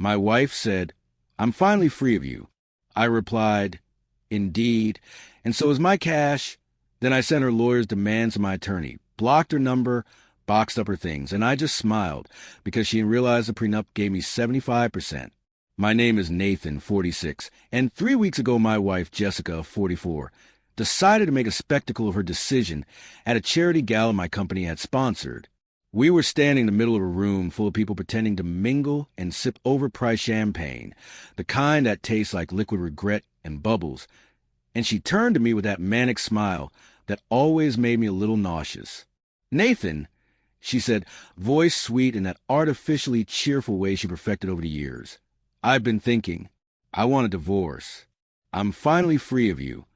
My wife said, "I'm finally free of you." I replied, "Indeed, and so is my cash." Then I sent her lawyer's demands to my attorney, blocked her number, boxed up her things, and I just smiled because she realized the prenup gave me 75%. My name is Nathan, 46, and 3 weeks ago my wife, Jessica, 44, decided to make a spectacle of her decision at a charity gala my company had sponsored. We were standing in the middle of a room full of people pretending to mingle and sip overpriced champagne, the kind that tastes like liquid regret and bubbles, and she turned to me with that manic smile that always made me a little nauseous. "Nathan," she said, voice sweet in that artificially cheerful way she perfected over the years, "I've been thinking. I want a divorce. I'm finally free of you."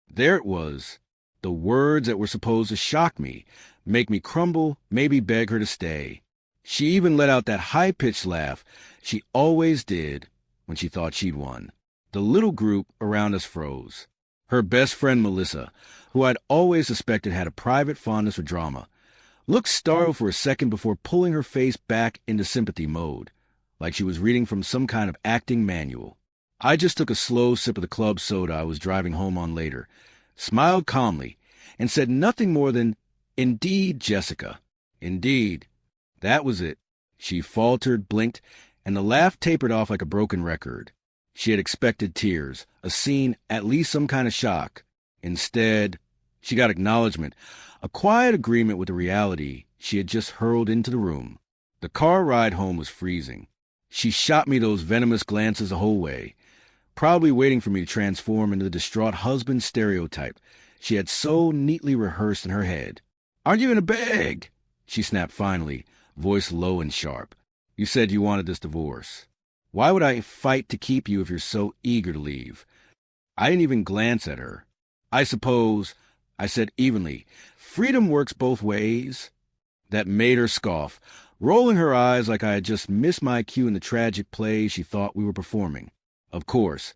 There it was, the words that were supposed to shock me, make me crumble, maybe beg her to stay. She even let out that high-pitched laugh she always did when she thought she'd won. The little group around us froze. Her best friend, Melissa, who I'd always suspected had a private fondness for drama, looked startled for a second before pulling her face back into sympathy mode, like she was reading from some kind of acting manual. I just took a slow sip of the club soda I was driving home on later, smiled calmly, and said nothing more than, "Indeed, Jessica. Indeed." That was it. She faltered, blinked, and the laugh tapered off like a broken record. She had expected tears, a scene, at least some kind of shock. Instead, she got acknowledgement, a quiet agreement with the reality she had just hurled into the room. The car ride home was freezing. She shot me those venomous glances the whole way, probably waiting for me to transform into the distraught husband stereotype she had so neatly rehearsed in her head. "Aren't you in a bag?" she snapped finally, voice low and sharp. "You said you wanted this divorce. Why would I fight to keep you if you're so eager to leave?" I didn't even glance at her. "I suppose," I said evenly, "freedom works both ways." That made her scoff, rolling her eyes like I had just missed my cue in the tragic play she thought we were performing. Of course,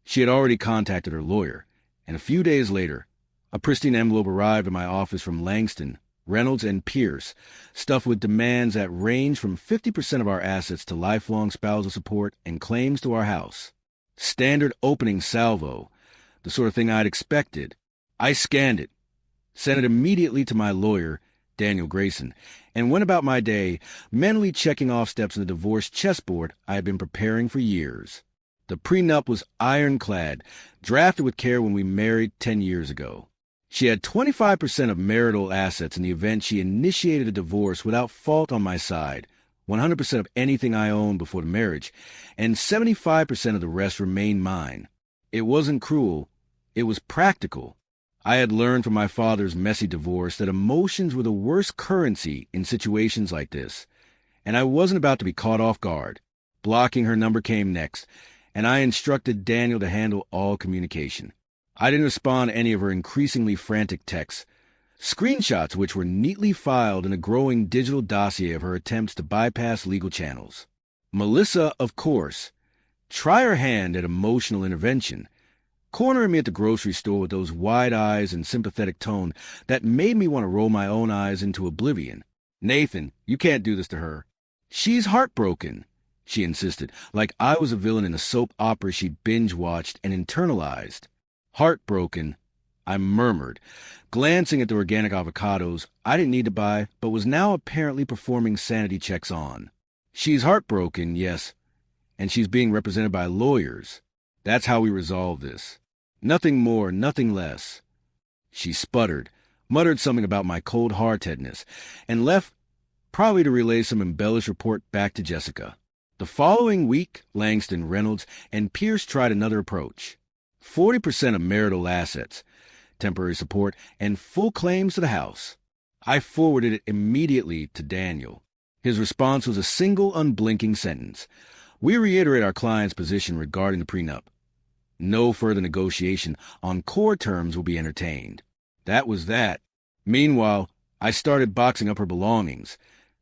she had already contacted her lawyer, and a few days later, a pristine envelope arrived at my office from Langston, Reynolds, and Pierce, stuffed with demands that ranged from 50% of our assets to lifelong spousal support and claims to our house. Standard opening salvo, the sort of thing I'd expected. I scanned it, sent it immediately to my lawyer, Daniel Grayson, and went about my day, mentally checking off steps in the divorce chessboard I had been preparing for years. The prenup was ironclad, drafted with care when we married 10 years ago. She had 25% of marital assets in the event she initiated a divorce without fault on my side, 100% of anything I owned before the marriage, and 75% of the rest remained mine. It wasn't cruel. It was practical. I had learned from my father's messy divorce that emotions were the worst currency in situations like this, and I wasn't about to be caught off guard. Blocking her number came next, and I instructed Daniel to handle all communication. I didn't respond to any of her increasingly frantic texts, screenshots which were neatly filed in a growing digital dossier of her attempts to bypass legal channels. Melissa, of course, try her hand at emotional intervention, cornering me at the grocery store with those wide eyes and sympathetic tone that made me want to roll my own eyes into oblivion. "Nathan, you can't do this to her. She's heartbroken," she insisted, like I was a villain in a soap opera she'd binge-watched and internalized. "Heartbroken," I murmured, glancing at the organic avocados I didn't need to buy but was now apparently performing sanity checks on. "She's heartbroken, yes, and she's being represented by lawyers. That's how we resolve this. Nothing more, nothing less." She sputtered, muttered something about my cold-heartedness, and left, probably to relay some embellished report back to Jessica. The following week, Langston, Reynolds, and Pierce tried another approach. 40% of marital assets, temporary support, and full claims to the house. I forwarded it immediately to Daniel. His response was a single unblinking sentence. "We reiterate our client's position regarding the prenup. No further negotiation on core terms will be entertained." That was that. Meanwhile, I started boxing up her belongings.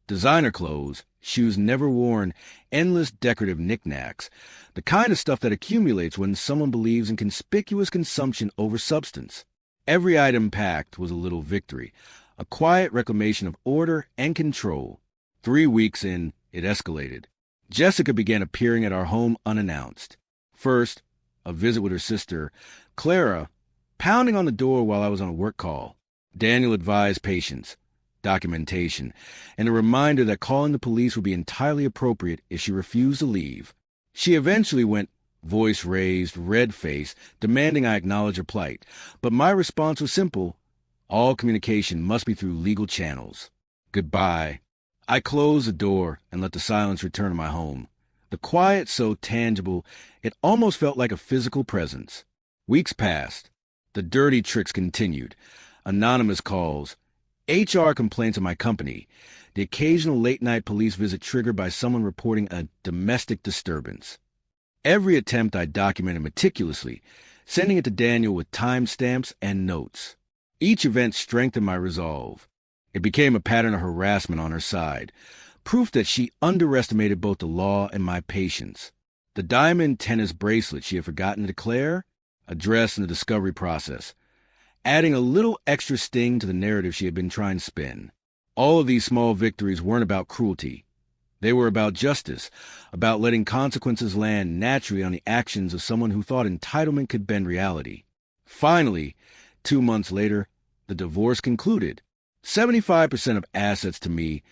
Designer clothes, shoes never worn, endless decorative knickknacks, the kind of stuff that accumulates when someone believes in conspicuous consumption over substance. Every item packed was a little victory, a quiet reclamation of order and control. 3 weeks in, it escalated. Jessica began appearing at our home unannounced. First, a visit with her sister, Clara, pounding on the door while I was on a work call. Daniel advised patience, documentation, and a reminder that calling the police would be entirely appropriate if she refused to leave. She eventually went, voice raised, red-faced, demanding I acknowledge her plight. But my response was simple. All communication must be through legal channels. Goodbye. I closed the door and let the silence return to my home. The quiet so tangible, it almost felt like a physical presence. Weeks passed. The dirty tricks continued. Anonymous calls, HR complaints of my company, the occasional late-night police visit triggered by someone reporting a domestic disturbance. Every attempt I documented meticulously, sending it to Daniel with timestamps and notes. Each event strengthened my resolve. It became a pattern of harassment on her side, proof that she underestimated both the law and my patience. The diamond tennis bracelet she had forgotten to declare, addressed in the discovery process, adding a little extra sting to the narrative she had been trying to spin. All of these small victories weren't about cruelty. They were about justice, about letting consequences land naturally on the actions of someone who thought entitlement could bend reality. Finally, 2 months later, the divorce concluded. 75% of assets to me,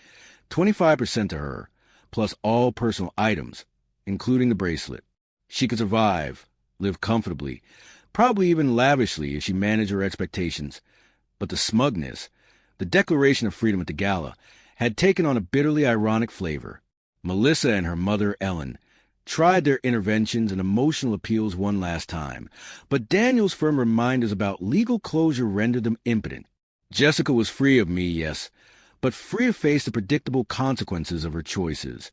25% to her, plus all personal items, including the bracelet. She could survive, live comfortably, probably even lavishly if she managed her expectations. But the smugness, the declaration of freedom at the gala, had taken on a bitterly ironic flavor. Melissa and her mother, Ellen, tried their interventions and emotional appeals one last time, but Daniel's firm reminders about legal closure rendered them impotent. Jessica was free of me, yes, but free to face the predictable consequences of her choices,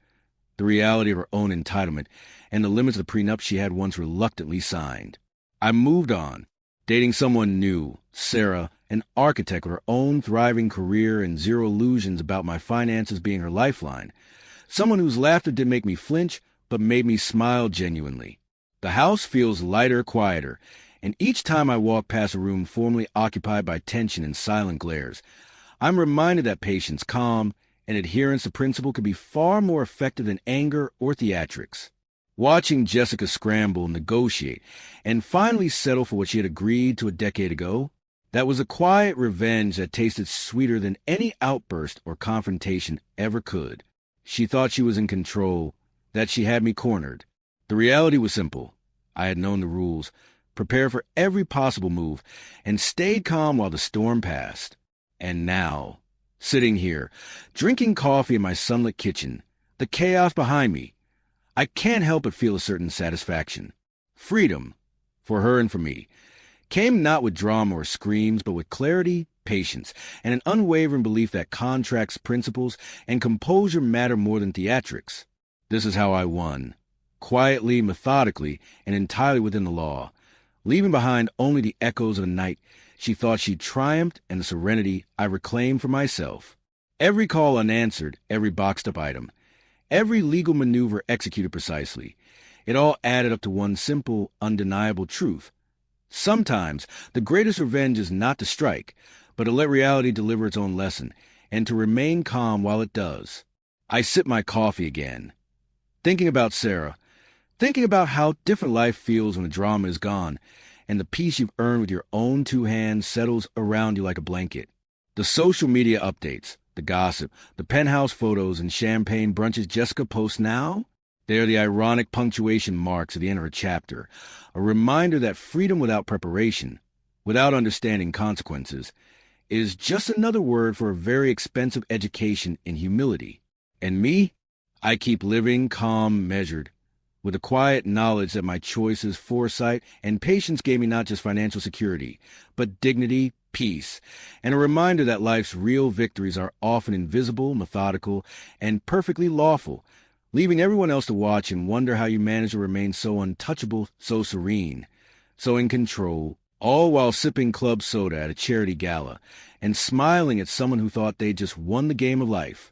the reality of her own entitlement, and the limits of the prenup she had once reluctantly signed. I moved on, dating someone new, Sarah, an architect with her own thriving career and zero illusions about my finances being her lifeline, someone whose laughter didn't make me flinch, but made me smile genuinely. The house feels lighter, quieter, and each time I walk past a room formerly occupied by tension and silent glares, I'm reminded that patience, calm, and adherence to principle could be far more effective than anger or theatrics. Watching Jessica scramble, negotiate, and finally settle for what she had agreed to a decade ago, that was a quiet revenge that tasted sweeter than any outburst or confrontation ever could. She thought she was in control, that she had me cornered. The reality was simple. I had known the rules, prepared for every possible move, and stayed calm while the storm passed. And now, sitting here, drinking coffee in my sunlit kitchen, the chaos behind me, I can't help but feel a certain satisfaction. Freedom, for her and for me, came not with drama or screams, but with clarity, patience, and an unwavering belief that contracts, principles, and composure matter more than theatrics. This is how I won, quietly, methodically, and entirely within the law, leaving behind only the echoes of the night she thought she'd triumphed and the serenity I reclaimed for myself. Every call unanswered, every boxed-up item, every legal maneuver executed precisely, it all added up to one simple, undeniable truth. Sometimes the greatest revenge is not to strike, but to let reality deliver its own lesson, and to remain calm while it does. I sip my coffee again, thinking about Sarah, thinking about how different life feels when the drama is gone, and the peace you've earned with your own 2 hands settles around you like a blanket. The social media updates, the gossip, the penthouse photos and champagne brunches Jessica posts now, they are the ironic punctuation marks at the end of her chapter, a reminder that freedom without preparation, without understanding consequences, is just another word for a very expensive education in humility. And me? I keep living calm, measured, with a quiet knowledge that my choices, foresight, and patience gave me not just financial security, but dignity, peace, and a reminder that life's real victories are often invisible, methodical, and perfectly lawful, leaving everyone else to watch and wonder how you manage to remain so untouchable, so serene, so in control, all while sipping club soda at a charity gala and smiling at someone who thought they'd just won the game of life.